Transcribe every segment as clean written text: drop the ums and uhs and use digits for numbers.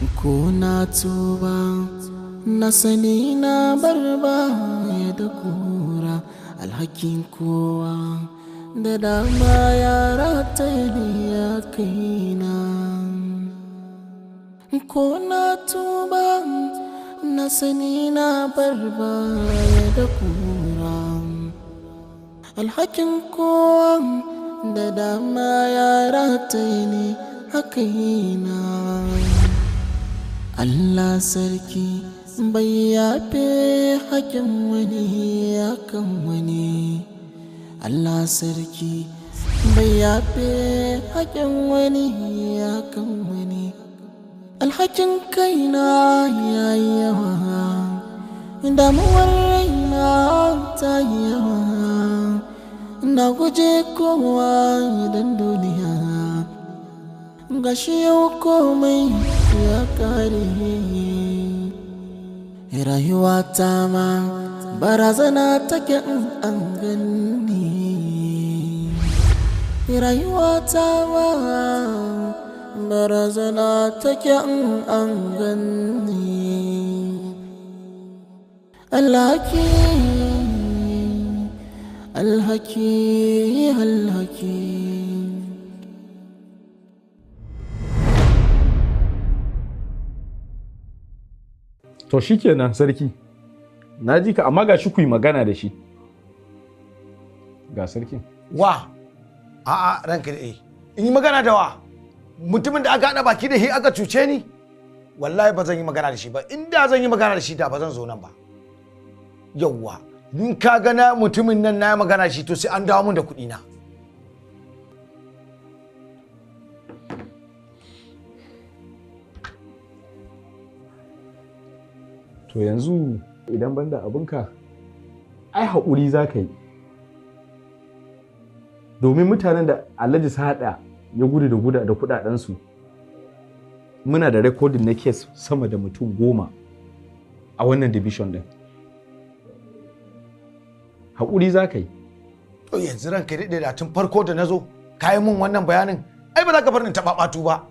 ko na tuba na sani na barba ya da kura alhakin kowa da dama yara ta ya kaina ko na tuba na sani na barba ya da kura alhakin kowa da dama yara ta ne a kaina Allah sarki bai yafe hakin wani akan wani Allah sarki bai yafe hakin wani akan wani alhakin kaina yayi yawa damuwar raina ta yawa na guje kowa idan duniya gashi yau komai ya kare rayuwa ta ma barazana take an gani rayuwa ta ma barazana take an gani alhaki alhaki alhaki to shikenan sarki na ji ka amma ga shi ku yi magana da shi ga sarkin wa a'a ranka dai in yi magana da wa mutumin da aka hada baki da shi aka cuce ni wallahi ba zan yi magana da shi ba inda zan yi magana da shi da ba zan zo nan ba yawwa in ka gana mutumin nan na magana shi to sai an dawo mun da kuɗi na to yanzu idan banda abinka ai haƙuri za ka yi domin mutanen da alhaji sada ya gudu da kudadensu muna da rekodin na kes sama da mutum 10 a wannan division din haƙuri za ka yi to yanzu ranka daɗe da tun farko da na zo ka yi mun wannan bayanin ai ba za ka bar ni taɓaɓatu ba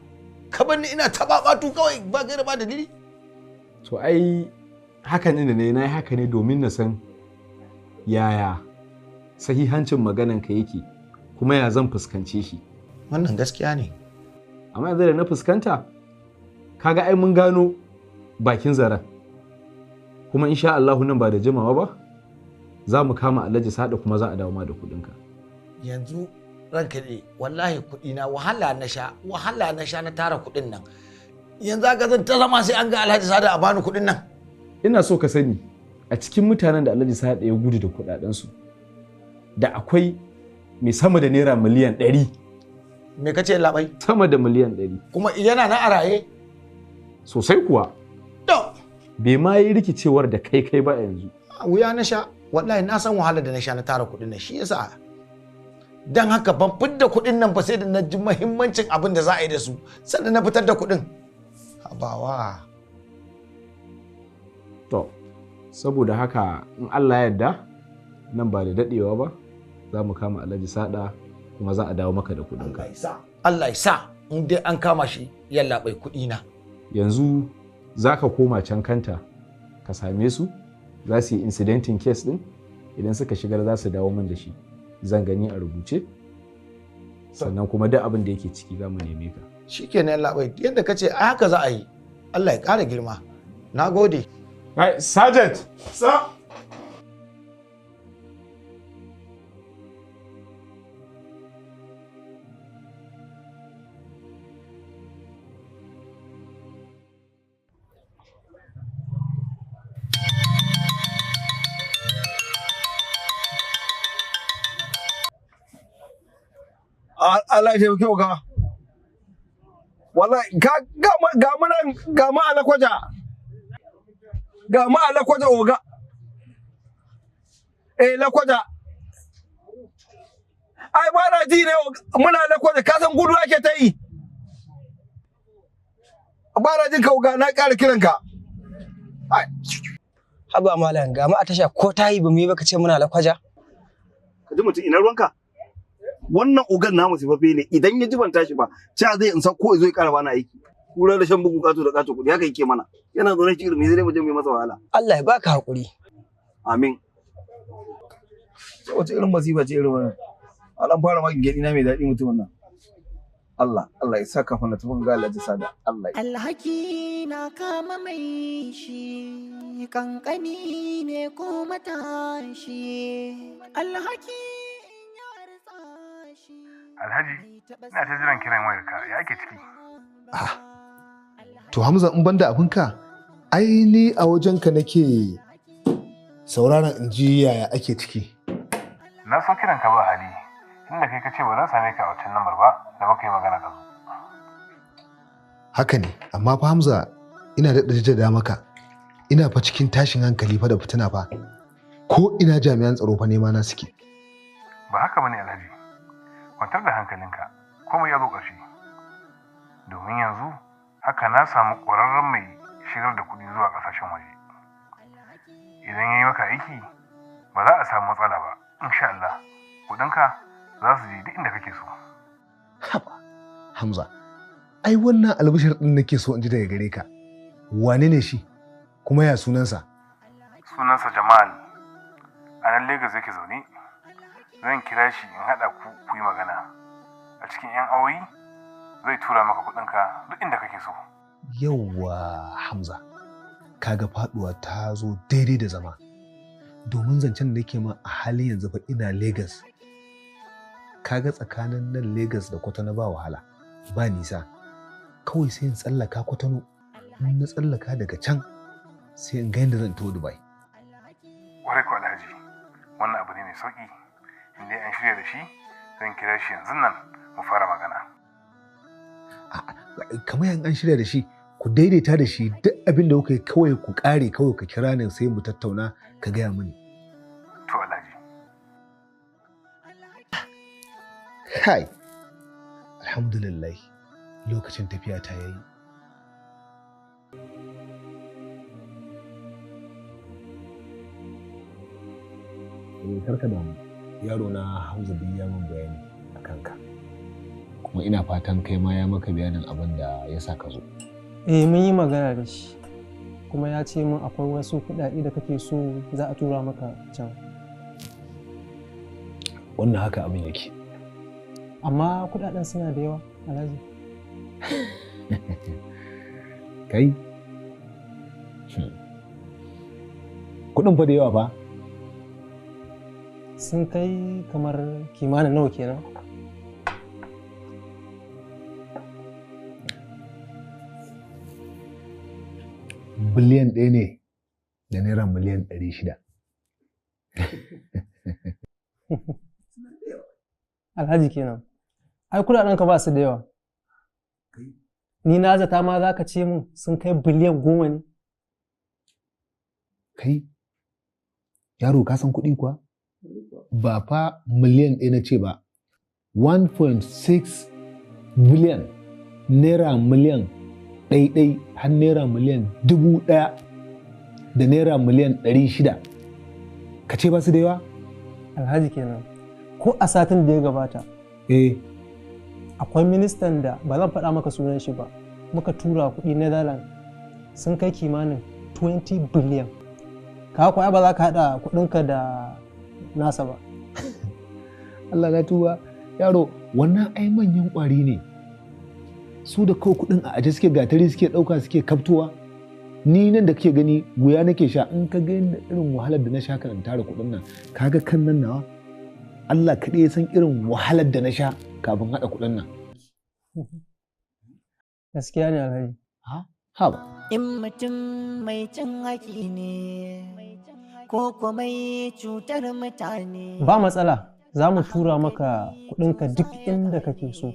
ka bar ni ina taɓaɓatu kawai ba gaira ba dalili to ai hakan ne ne na yi haka ne domin na san yaya sahihancin magananka yake kuma ya zan fuskance shi wannan gaskiya ne amma yanzu da na fuskanta kaga ai mun gano bakin zaren kuma insha Allahu nan ba da jimawa ba za mu kama Alhaji Sada kuma za a dawo ma da kuɗinka yanzu ranka ne wallahi kuɗi na wahala na sha na tara kuɗin nan yanzu aka zan ta zama sai an ga Alhaji Sada a bani kuɗin nan ina so ka sani a cikin mutanen da Alhaji Sada ya gudu da kuɗaɗensu da akwai mai sama da naira miliyan 100 me kace labai sama da miliyan 100 kuma yana na a raye sosai kuwa to bai ma yi rikicewar da kai ba yanzu wuya na sha wallahi na san wahalar da na sha na tara kuɗin nan shi yasa dan haka ban fidda kuɗin nan ba sai da na ji muhimmancin abin da za a yi da su sannan na fitar da kuɗin habawa to saboda haka in Allah ya yarda nan ba da dadewa ba za mu kama Alhaji Sada kuma za a dawo maka da kuɗinka Allah ya sa in dai an kama shi yalla bai kuɗi na yanzu za ka koma can kanta ka same su za su yi incidentin case din idan suka shigar za su dawo min da shi zan gani a rubuce sannan kuma duk abin da yake ciki za mu neme ka shikenan yalla bai yadda kace ai haka za a yi Allah ya ƙara girma na gode Sergeant sir Allah ya taimake ka. Wallahi ga mu alakwaja. Ga mu alakwaja oga. Lakwaja. Ai ba na ji ne muna lakwaja ka san gudu ake ta yi. Ba na jin ka oga na ƙara kiranka. Ai. Haba malam ga mu a tasha ko tayi ba mu yi ba ka ce muna lakwaja. Ka ji mutum ina ruwanka? Wannan ogan namu sifaffe ne idan ya jibanta shi ba cewa zai in ko zo ya karaba na aiki kura da shan bugu kato da kato kudi haka yake mana. Yana zo ne shi me zai mu je mu masa wahala. Allah ya baka hakuri. Amin. Wace irin masifa ce irin wannan? An fara maki gedi na mai daɗi mutumin nan. Allah ya saka fa na tafi ga Allah ya sada. Allah. Alhaki na kama mai shi kankani ne ko matashi. Alhaki ya rasa shi. Alhaji, ina ta jiran kiran wayarka, ya ake ciki? To Hamza in banda abinka, ai ni a wajenka nake sauraron in ji yaya ake ciki. Na so kiran ka ba hali, inda kai ka ce ba zan same ka a wancan lambar ba da muka yi magana da su. Haka ne, amma fa Hamza ina da jaddada maka. Ina fa cikin tashin hankali fa da fitina fa. Ko ina jami'an tsaro fa nema na suke. Ba haka bane Alhaji. Kwantar da hankalinka, komai ya zo ƙarshe. Domin yanzu haka na samu ƙwararren mai shigar da kuɗi zuwa ƙasashen waje. Idan ya yi maka aiki, ba za a samu matsala ba, insha Allah. Kuɗinka za su je duk inda kake so. Haba, Hamza, ai wannan albishir ɗin nake so in ji daga gare ka. Wane ne shi? Kuma ya sunansa? Sunansa Jamal. A nan Legas yake zaune. Zan kira shi in haɗa ku yi magana. A cikin 'yan awoyi zai tura maka kuɗinka duk inda kake so. Yawwa Hamza, kaga faɗuwa ta zo daidai da zama. Domin zancen da nake ma a halin yanzu fa ina Legas. Kaga tsakanin nan Legas da Kwatano ba wahala, ba nisa. Kawai sai in tsallaka Kwatano, in na tsallaka daga can sai in ga yadda zan taho Dubai. Kwarai ko Alhaji, wannan abu ne mai sauƙi. In dai an shirya da shi, zan kira shi yanzu nan mu fara magana. Kamar yan an shirya da shi, ku daidaita da shi duk abin da kuka yi kawai ku ƙare kawai ka kira ni sai mu tattauna ka gaya mini. To Alhaji. Kai, alhamdulillah lokacin tafiya ta yayi. Karka damu, yaro na Hamza bin ya min bayani a kanka. Kuma ina fatan kai ma ya maka bayanin abin da ya sa ka zo. Mun yi magana da shi. Kuma ya ce min akwai wasu kuɗaɗe da kake so za a tura maka can. Wannan haka abin yake. Amma kuɗaɗen suna da yawa, Alhaji. Kai? Kuɗin fa da yawa fa? Sun kai kamar kimanin nawa kenan? Biliyan 1 ne da naira miliyan 600. Alhaji kenan. Ai kuɗaɗen ka ba su da yawa. Ni na zata ma za ka ce min sun kai biliyan 10 ne. Kai? Yaro ka san kuɗi kuwa? Ba fa miliyan 1 na ce ba. 1.6 biliyan naira miliyan ɗaiɗai har naira miliyan 1,000 da naira miliyan 600. Ka ce ba su da yawa? Alhaji kenan. Ko a satin da ya gabata. Akwai ministan da ba zan faɗa maka sunan shi ba. Muka tura kuɗi Netherlands sun kai kimanin 20 biliyan. Ka kuwa ba za ka haɗa kuɗinka da nasa ba. Allah na tuba. Yaro, wannan ai manyan ƙwari ne. Su da kawai kuɗin a aje suke gatari suke ɗauka suke kaftowa. Ni nan da kake gani wuya nake sha, in ka ga irin wahalar da na sha kan tara kuɗin nan, kaga kan nan nawa Allah kaɗai ya san irin wahalar da na sha kafin haɗa kuɗin nan. Gaskiya ne Alhaji. Ha ba. In mutum mai cin haƙi ne ko kuma mai cutar mutane. Ba matsala, za mu tura maka kuɗinka duk inda kake so.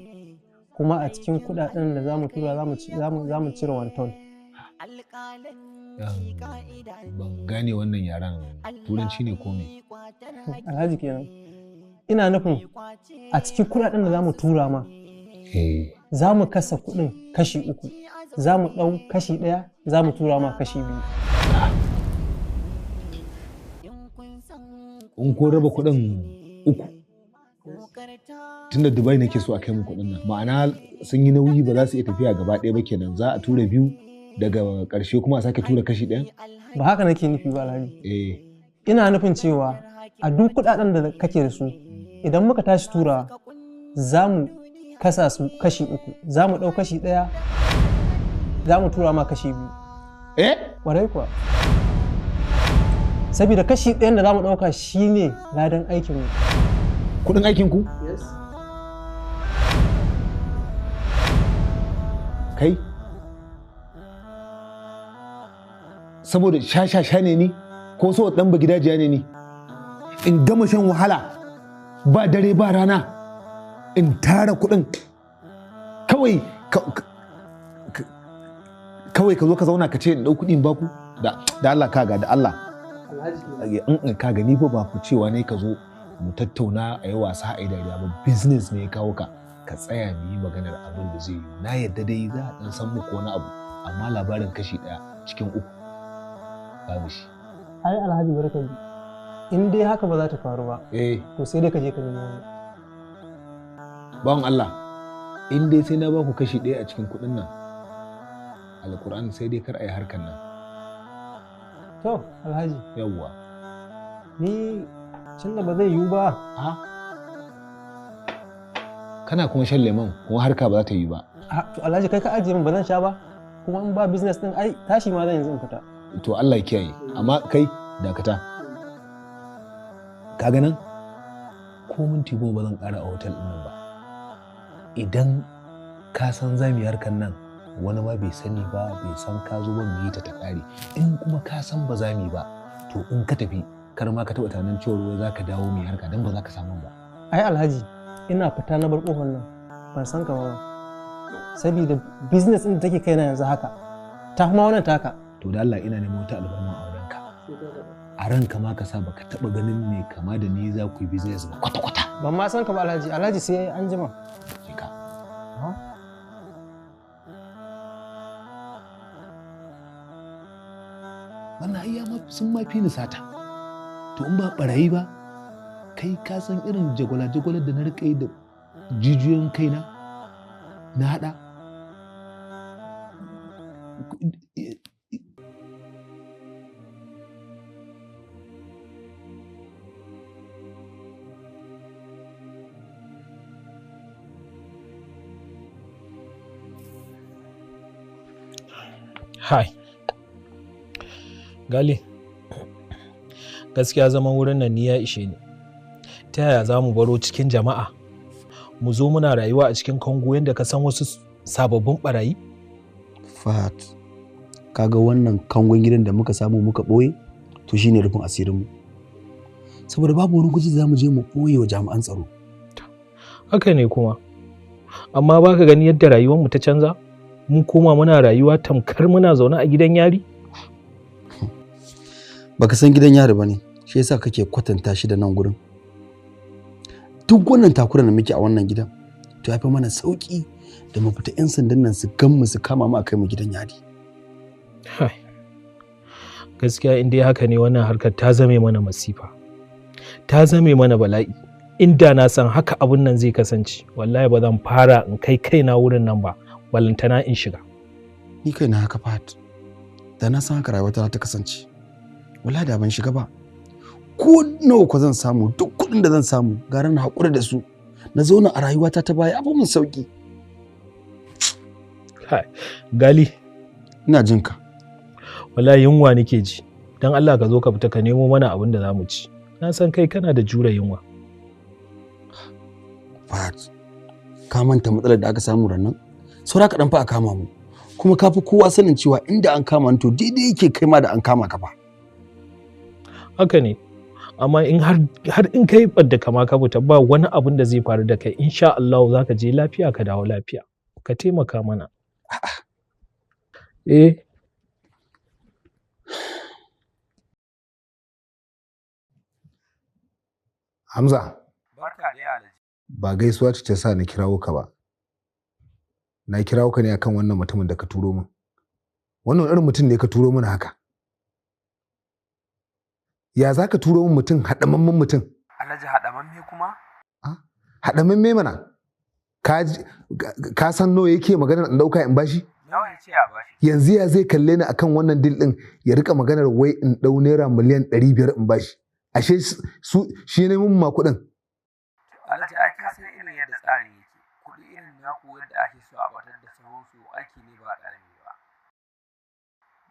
Kuma a cikin kuɗaɗen da za mu tura za mu cire 1 ton. Ban gane wannan yaren turanci ne ko me? Alhaji kenan. Ina nufin a cikin kuɗaɗen da za mu tura ma, za mu kasa kuɗin kashi 3. Za mu ɗau kashi 1, za mu tura ma kashi 2. In ko raba kuɗin 3, tunda Dubai nake so a kai mu kuɗin nan, ma'ana sun yi nauyi ba za su iya tafiya gaba ɗaya ba kenan, za a tura biyu daga ƙarshe kuma a sake tura kashi ɗaya? Ba haka nake nufi ba Alhaji. Ina nufin cewa a duk kuɗaɗen da kake da su idan muka tashi turawa za mu kasa su kashi 3, za mu ɗau kashi 1 za mu tura ma kashi 2. Ƙwarai kuwa. Saboda kashi 1 da za mu ɗauka shine ladan aikinmu. Kuɗin aikinku? Yes. Kai? Saboda sha ne ni? Ko so ɗan ba gidajiya ne ni? In gama shan wahala ba dare ba rana in tara kuɗin kawai ka zo ka zauna ka ce in ɗau kuɗin baku da Allah kaga da Allah kaga ni ba ku cewa ne ka zo mu tattauna a yi wasa a yi dariya ba, business ne ya kawo ka tsaya mu yi maganar abin da zai yi. Na yadda dai za a ɗan san muku wani abu amma labarin kashi 1 cikin 3 babu shi. Ai Alhaji barkan in dai haka ba za ta faru ba to sai dai ka je ka nemi wani. Bawan Allah in dai sai na ba ku kashi 1 a cikin kuɗin nan alƙur'an sai dai kar a yi harkar nan. To Alhaji yawwa ni cin da ba zai yiwu ba. Kana kuma shan lemon kuma harka ba za ta yi ba. To Alhaji kai ka ajiye min ba zan sha ba kuma in ba business din ai tashi ma zan yanzu in fita. To Allah ya kiyaye amma kai dakata. Kaga nan ko minti 10 ba zan ƙara a hotel ɗin nan ba. Idan ka san za mu yi harkar nan wani ma bai sani ba bai san ka zo ba mu yi ta ƙare, in kuma ka san ba za mu yi ba to in ka tafi kar ma ka taɓa tunanin cewa ruwa za ka dawo mu yi harka don ba za ka samu ba. Ai Alhaji ina fita na bar ƙofar nan ban san ka ba saboda business ɗin da take kaina yanzu haka ta kuma wannan taka. To da Allah ina neman wata albarma a wurinka. A ranka ma ka sa baka taɓa ganin me kama da ni za ku yi business ba kwata-kwata. Ban ma san ka ba Alhaji, Alhaji sai an jima. Jika. Wannan ayya sun ma fi ni sata. To in ba barayi ba, kai ka san irin jagwala-jagwalar da na riƙa yi da jijiyoyin kaina na haɗa. Hai, Gali, gaskiya zaman wurin nan ni ya ishe ni. Ta yaya za mu baro cikin jama'a, mu zo muna rayuwa a cikin kango yadda ka san wasu sababbin barayi? Fat, kaga wannan kangon gidan da muka samu muka ɓoye, to shine rufin asirinmu. Saboda babu wani guji za mu je mu ɓoye wa jami'an tsaro. Haka ne kuma, amma ba ka gani yadda rayuwarmu ta canza? Mun koma muna rayuwa tamkar muna zaune a gidan yari? Baka san gidan yari bane, shi yasa kake kwatanta shi da nan gurin. Duk wannan takuran da muke a wannan gidan, to yafi mana sauki da mu fita 'yan sandan nan su gammu su kama mu a kai mu gidan yari. Gaskiya in dai haka ne wannan harkar ta zame mana masifa. Ta zame mana bala'i. Inda na san haka abun nan zai kasance, wallahi ba zan fara in kai kaina wurin nan ba. Ballantana in shiga. Ni kai na haka Fat, da na san haka rayuwata ta kasance, wallahi da ban shiga ba. Ko nawa ko zan samu, duk kuɗin da zan samu gara na haƙura da su, na zauna a rayuwata ta baya abu mun sauki. Gali, ina jin ka. Wallahi yunwa nake ji, don Allah ka zo ka fita ka nemo mana abin da za mu ci. Na san kai kana da jure yunwa. Fat, ka manta matsalar da aka samu rannan? Saura kaɗan fa a kama mu, kuma ka fi kowa sanin cewa inda an kama ni to daidai yake kai ma da an kama ka fa. Haka ne, amma in har in kai ɓadda kama ka fita ba wani abin da zai faru da kai, insha Allah za ka je lafiya ka dawo lafiya. Ka taimaka mana. Hamza. Ba gaisuwa ce ta sa na kirawo ka ba. Na kirawo ka ne akan wannan mutumin da ka turo min. Wannan irin mutum ne ka turo min haka. Ya za ka turo min mutum haɗamamman mutum? Alhaji haɗamamme kuma? haɗa min mana ka san nawa yake magana in ɗauka in bashi? Nawa ya ce a bashi? Yanzu ya zai kalle ni akan wannan dil ɗin ya rika maganar wai in ɗau naira miliyan 500 in bashi. Ashe shi ne mun ma kuɗin. Alhaji ai ka san irin yadda tsarin yake. Kuɗi irin naku yadda ake so a batar da sauransu aiki ne ba ƙarami ba.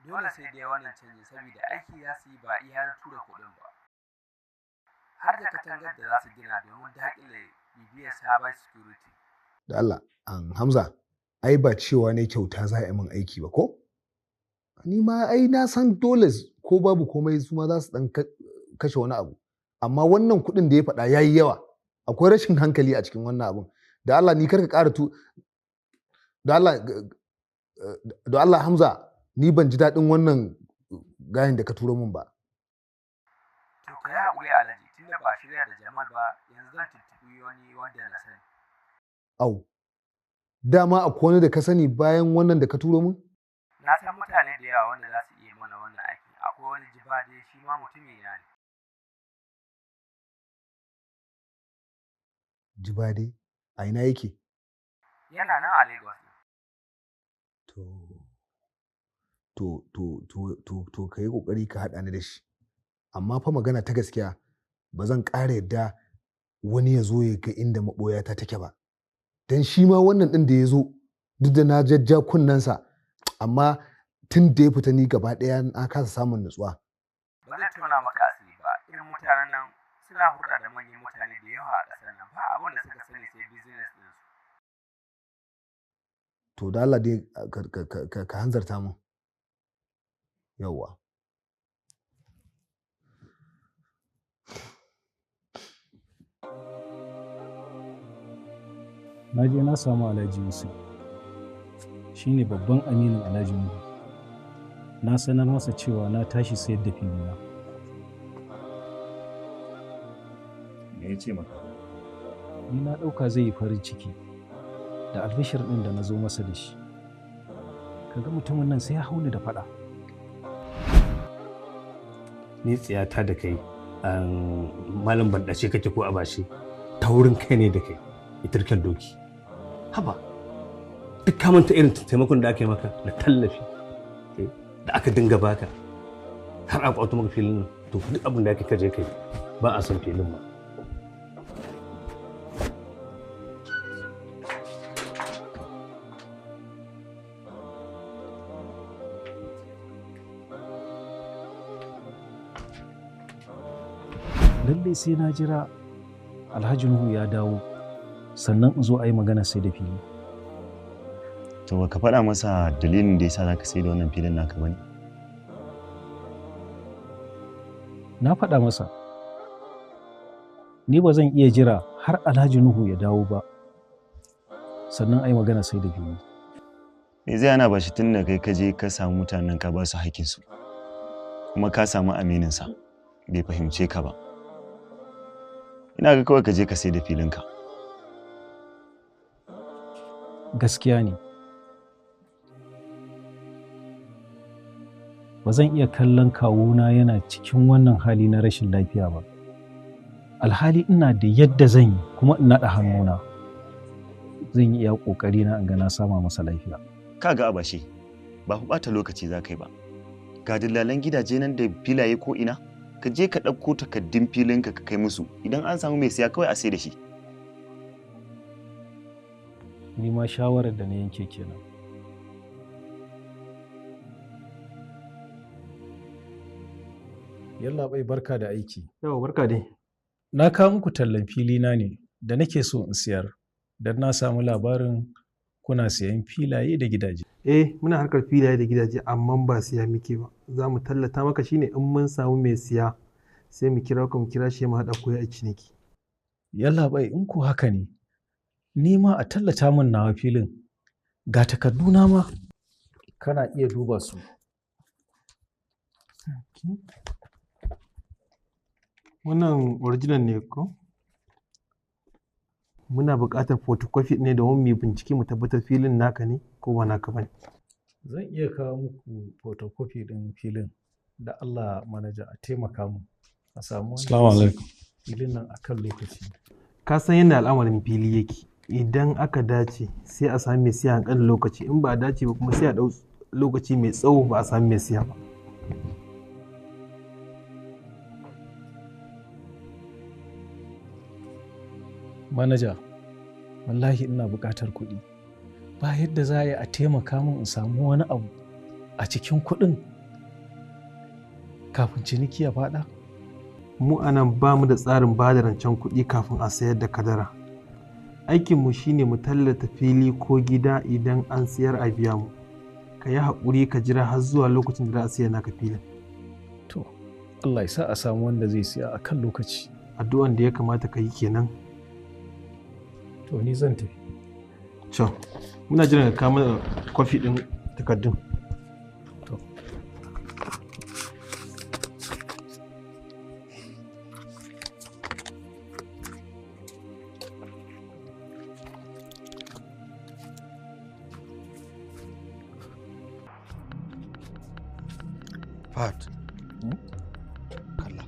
Dole sai dai wannan canji saboda aiki za su yi ba iya na tura kuɗin ba. Har da katangar da za su gina domin daƙile bibiyar cyber security. Da Allah, Hamza, ai ba cewa ne kyauta za a yi min aiki ba ko? Ni ma ai na san dole ko babu komai su ma za su ɗan kashe wani abu. Amma wannan kuɗin da ya faɗa ya yi yawa. Akwai rashin hankali a cikin wannan abun. Da Allah ni karka ƙara da Allah Hamza, ni ban ji daɗin wannan gayin da ka turo min ba. To ka yi haƙuri Alhaji, tunda ba shirya da Jamal ba, yanzu zan tuntuɓi wani wanda na sani. Au, dama akwai wani da ka sani bayan wannan da ka turo min? Na san mutane da yawa wanda za su iya mana wannan aiki. Akwai wani Jibade shi ma mutumin ya ne. Jibade, a ina yake? Yana nan a Lagos. To ka yi ƙoƙari ka haɗa ni da shi. Amma fa magana ta gaskiya ba zan ƙara yadda wani ya zo ya ga inda maɓoyata take ba. Don shi ma wannan ɗin da ya zo duk da na jajja kunnensa amma tun da ya fita ni gaba ɗaya na kasa samun nutsuwa. Ba zai tona maka asiri ba. Irin mutanen nan suna hulɗa da manyan mutane da yawa a ƙasar nan ba abin da suka sani sai business ɗinsu. To da Allah dai ka hanzarta mun. Yawwa. Na je na samu Alhaji Yusuf. Shi ne babban aminin Alhaji Nuhu. Na sanar masa cewa na tashi sayar da filina. Me ya ce maka? Ni na ɗauka zai yi farin ciki da albishir ɗin da na zo masa da shi. Kaga mutumin nan sai ya hauni da faɗa. Ni tsiyata da kai malam banɗace kake ko abashi ta wurin kai ne da kai itirkan doki. Haba duk ka manta irin taimakon da aka yi maka da tallafi da aka dinga baka har a kwato maka filin nan to duk abin da aka kaje kai ba a son filin ma. Lallai sai na jira Alhaji Nuhu ya dawo sannan in zo a yi magana sai da fili. To ka faɗa masa dalilin da yasa za ka sai da wannan filin naka bane? Na faɗa masa. Ni ba zan iya jira har Alhaji Nuhu ya dawo ba sannan a yi magana sai da fili. Me zai ana ba shi tun da kai ka je ka samu mutanen ka ba su haƙƙinsu kuma ka samu amininsa bai fahimce ka ba. Ina ga kawai ka je ka sai da filinka. Gaskiya ne. Ba zan iya kallon kawuna yana cikin wannan hali na rashin lafiya ba. Alhali ina da yadda zan yi kuma in naɗa hannuna. Zan yi iya ƙoƙari na in ga na sama masa lafiya. Kaga abashi, ba ku ɓata lokaci za ka yi ba. Ga dillalan gidaje nan da filaye ko ina. Ka je ka ɗauko takardun filinka ka kai musu idan an samu mai siya kawai a sai da shi. Ni ma shawarar da na yanke kenan. Yalla bai barka da aiki. Yawa barka dai. Na kawo muku tallan filina ne da nake so in siyar don na samu labarin kuna siyan filaye da gidaje. Muna harkar filaye da gidaje amma ba siya muke ba. Za mu tallata maka shine in mun samu mai siya sai mu kira ku mu kira shi mu haɗa ku a ciniki. Yalla bai in ku haka ne. Ni ma a tallata min nawa filin. Ga takarduna ma kana iya duba su. Wannan original ne ko? Muna buƙatar photocopy ne domin mu bincike mu tabbatar filin naka ne ko ba naka bane. Zan iya kawo muku photocopy ɗin filin da Allah manaja a taimaka mu a samu filin nan akan lokaci. ka san yadda al'amarin fili yake, idan aka dace sai a sami mai siya kan lokaci, in ba a dace ba kuma sai a ɗau lokaci mai tsawo ba a sami mai siya ba. Manaja, wallahi ina buƙatar kuɗi. Ba yadda za a yi a taimaka min in samu wani abu a cikin kuɗin kafin ciniki ya faɗa? Mu anan ba mu da tsarin ba da rancen kuɗi kafin a sayar da kadara. Aikinmu shine mu tallata fili ko gida idan an siyar a biya mu. Ka yi haƙuri ka jira har zuwa lokacin da za a siya naka filin. To, Allah ya sa a samu wanda zai siya a kan lokaci. Addu'an da ya kamata ka yi kenan. To, ni zan tafi. Ciao. Muna jiran ka kama kwafi ɗin takardun. Fat. Kalla.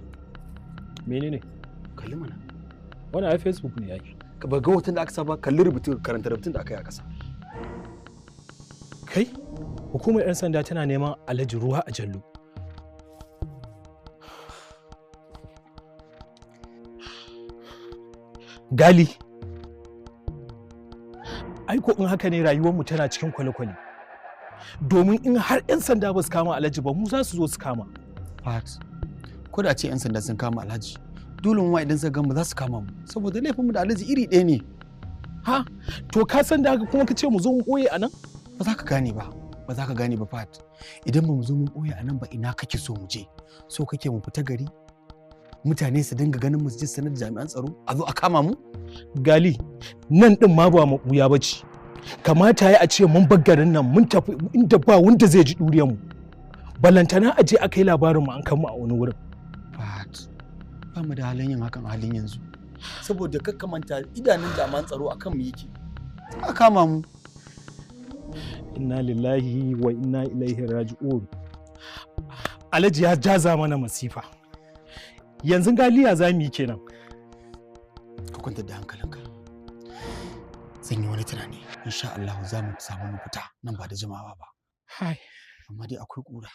Menene? Kalli mana. Wani a Facebook ne yake. Ka ba ga hoton da aka saba, kalli rubutun, karanta rubutun da aka yi a ƙasa. Kai, hukumar 'yan sanda tana neman Alhaji Ruwa a Jallo. Gali. Aiko in haka ne rayuwarmu tana cikin kwale-kwale. Domin in har 'yan sanda ba su kama Alhaji ba, mu za su zo su kama. Fat, ko da ce 'yan sanda sun kama Alhaji, dole mu ma idan suka gama za su kama mu, saboda laifinmu da Alhaji iri ɗaya ne. Ha, to ka san da haka kuma ka ce mu zo mu ɓoye a nan? Ba za ka gane ba, ba za ka gane ba Fat. Idan ba mu zo mun ɓoye a nan ba, ina kake so mu je? So kake mu fita gari? Mutane su dinga ganin mu su je sanar da jami'an tsaro, a zo a kama mu? Gali, nan ɗin ma ba mu ɓuya ba ce. Kamata ya a ce mun bar garin nan mun tafi inda ba wanda zai ji ɗuriyar mu. Balantana a je aka yi labarin mu an kan mu a wani wurin. Fat, ba mu da halin yin hakan a halin yanzu. Saboda kakkamanta idanun jami'an tsaro akan mu yake. A kama mu. Inna lillahi wa inna ilaihi raji'un. Alhaji ya jaza mana masifa. Yanzu galiya za mu yi kenan. Ka kwantar da hankalinka. Zan yi wani tunani. Insha Allah za mu samu mafita nan ba da jimawa ba. Hai. Amma dai akwai ƙura.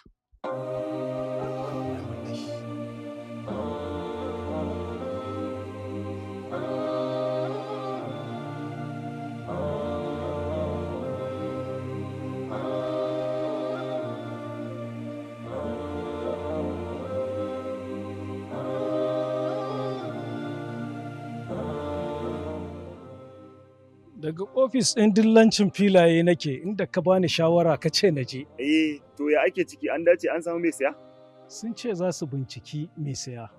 Daga ofis ɗin dillancin filaye nake inda ka bani shawara ka ce na je. To ya ake ciki, an dace an samu mai saya? Sun ce za su binciki mai saya.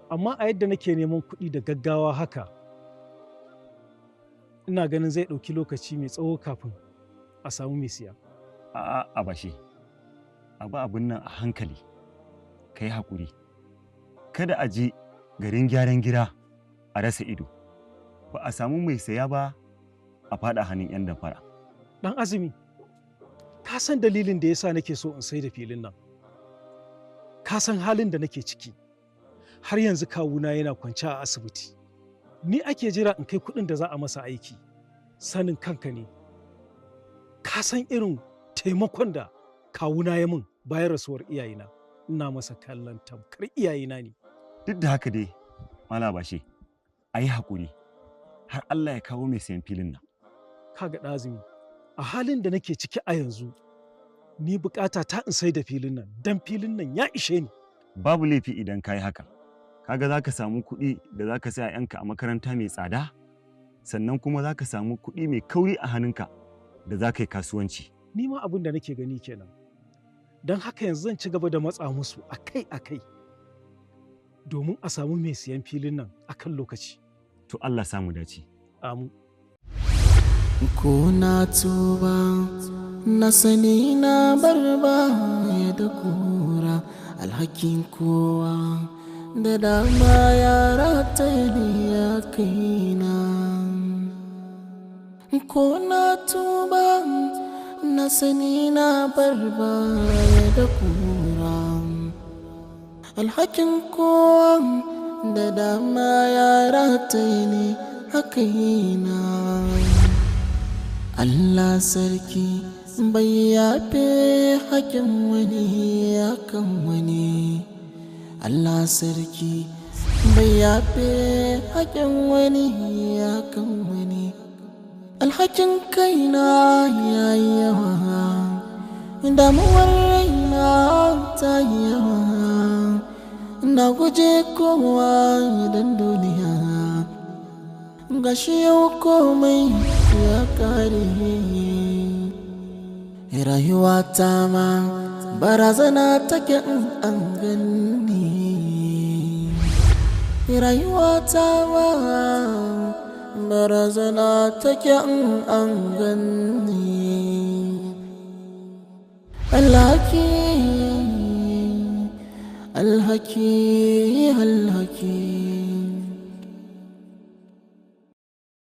Amma a yadda nake neman kuɗi da gaggawa haka, ina ganin zai ɗauki lokaci mai tsawo kafin a samu mai siya. A'a, a bashi. Abu abin nan a hankali. Ka yi haƙuri. Kada a je garin gyaran gida a rasa ido. Ba a samu mai saya ba, a faɗa hannun 'yan damfara. Ɗan Azumi, ka san dalilin da yasa nake so in sai da filin nan. Ka san halin da nake ciki. Har yanzu kawuna yana kwance a asibiti. Ni ake jira in kai kuɗin da za a masa aiki. Sanin kanka ne. Ka san irin taimakon da kawuna ya min bayan rasuwar iyayena. Ina masa kallon tamkar iyayena ne. Duk da haka dai, Mala Bashe, a yi haƙuri. Har Allah ya kawo mai sayan filin nan. Kaga ɗazumi, a halin da nake ciki a yanzu, ni bukata ta in sai da filin nan, dan filin nan ya ishe ni. Babu laifi idan ka yi haka. Kaga za ka samu kuɗi da za ka sa 'yanka a makaranta mai tsada, sannan kuma za ka samu kuɗi mai kauri a hannunka da za ka yi kasuwanci. Ni ma abin da nake gani kenan. Don haka yanzu zan ci gaba da matsa musu akai-akai domin a samu mai siyan filin nan akan lokaci. To Allah samu dace. Amu. Ko na tuba na sani na barba ya da kura alhakin kowa da dama yara ta ya kaina. Ko na tuba na sani na barba ya da kura alhakin kowa da dama ya rataye ne haka yana. Allah sarki bai yafe hakin wani akan wani. Allah sarki bai yafe hakin wani akan wani. Alhakin kaina ya yi yawa, damuwar raina ta yi yawa, na guje kowa don duniya, gashi yau komai ya kare. Rayuwa ta ma barazana take in an gani. Rayuwa ta ma barazana take in an gani. Alhaki, alhaki, alhaki.